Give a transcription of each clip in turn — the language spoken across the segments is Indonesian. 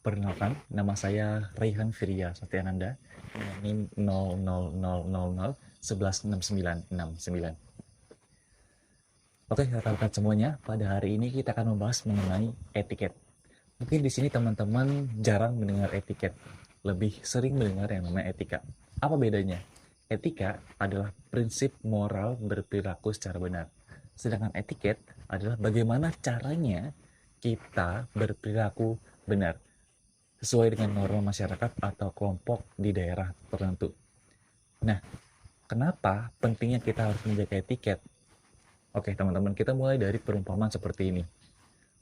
Perkenalkan, nama saya Raihan Firya Satyananda, NIM 0000116969. Oke, rekan-rekan semuanya, pada hari ini kita akan membahas mengenai etiket. Mungkin di sini teman-teman jarang mendengar etiket, lebih sering mendengar yang namanya etika. Apa bedanya? Etika adalah prinsip moral berperilaku secara benar. Sedangkan etiket adalah bagaimana caranya kita berperilaku benar sesuai dengan norma masyarakat atau kelompok di daerah tertentu. Nah, kenapa pentingnya kita harus menjaga etiket? Oke, teman-teman, kita mulai dari perumpamaan seperti ini.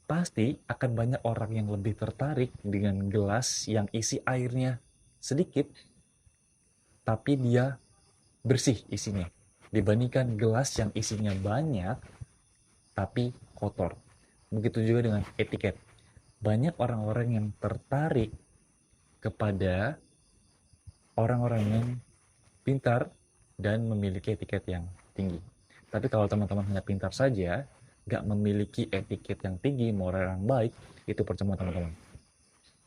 Pasti akan banyak orang yang lebih tertarik dengan gelas yang isi airnya sedikit, tapi dia bersih isinya, dibandingkan gelas yang isinya banyak, tapi kotor. Begitu juga dengan etiket. Banyak orang-orang yang tertarik kepada orang-orang yang pintar dan memiliki etiket yang tinggi. Tapi kalau teman-teman hanya pintar saja, nggak memiliki etiket yang tinggi, moral yang baik, itu percuma teman-teman.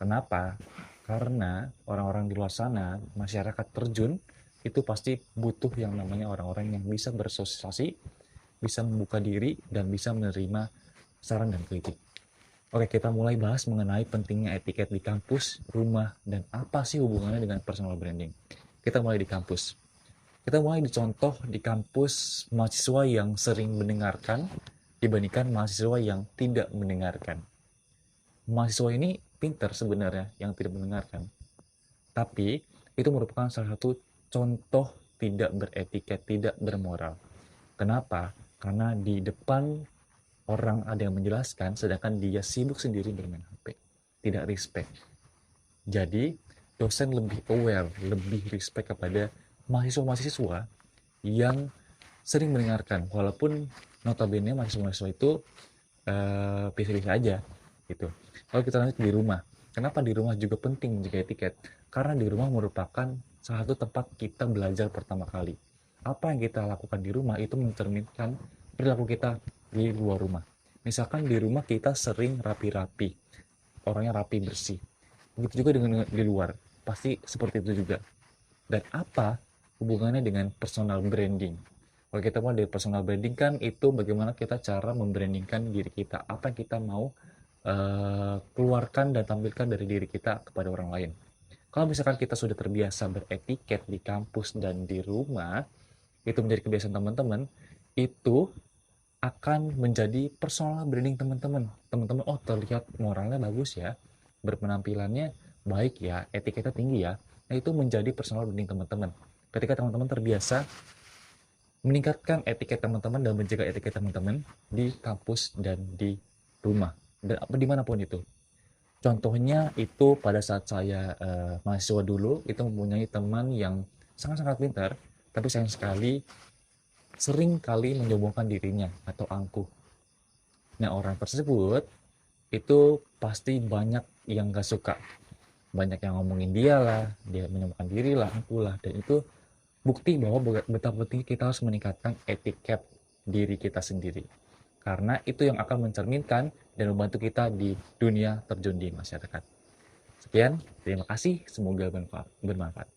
Kenapa? Karena orang-orang di luar sana, masyarakat terjun, itu pasti butuh yang namanya orang-orang yang bisa bersosialisasi, bisa membuka diri, dan bisa menerima saran dan kritik. Oke, kita mulai bahas mengenai pentingnya etiket di kampus, rumah, dan apa sih hubungannya dengan personal branding. Kita mulai di kampus. Kita mulai dicontoh di kampus mahasiswa yang sering mendengarkan dibandingkan mahasiswa yang tidak mendengarkan. Mahasiswa ini pintar sebenarnya yang tidak mendengarkan. Tapi itu merupakan salah satu contoh tidak beretiket, tidak bermoral. Kenapa? Karena di depan orang ada yang menjelaskan, sedangkan dia sibuk sendiri bermain HP. Tidak respect. Jadi, dosen lebih aware, lebih respect kepada mahasiswa-mahasiswa yang sering mendengarkan. Walaupun notabene mahasiswa-mahasiswa itu bisa-bisa aja. Gitu. Kalau kita lanjut di rumah. Kenapa di rumah juga penting menjaga etiket? Karena di rumah merupakan salah satu tempat kita belajar pertama kali. Apa yang kita lakukan di rumah itu mencerminkan perilaku kita di luar rumah. Misalkan di rumah kita sering rapi-rapi, orangnya rapi bersih. Begitu juga dengan di luar, pasti seperti itu juga. Dan apa hubungannya dengan personal branding? Kalau kita mau dari personal branding kan itu bagaimana kita cara membrandingkan diri kita, apa yang kita mau keluarkan dan tampilkan dari diri kita kepada orang lain. Kalau misalkan kita sudah terbiasa beretiket di kampus dan di rumah, itu menjadi kebiasaan teman-teman, itu akan menjadi personal branding teman-teman. Teman-teman, oh terlihat moralnya bagus ya, berpenampilannya baik ya, etiketnya tinggi ya. Nah itu menjadi personal branding teman-teman. Ketika teman-teman terbiasa meningkatkan etiket teman-teman dan menjaga etiket teman-teman di kampus dan di rumah dan dimanapun itu. Contohnya itu pada saat saya mahasiswa dulu itu mempunyai teman yang sangat-sangat pintar, tapi sayang sekali sering kali menyombongkan dirinya atau angkuh. Nah orang tersebut itu pasti banyak yang gak suka, banyak yang ngomongin dia lah, dia menyombongkan diri lah, angkuh lah, dan itu bukti bahwa betapa penting kita harus meningkatkan etiket diri kita sendiri. Karena itu yang akan mencerminkan dan membantu kita di dunia terjun di masyarakat. Sekian, terima kasih, semoga bermanfaat.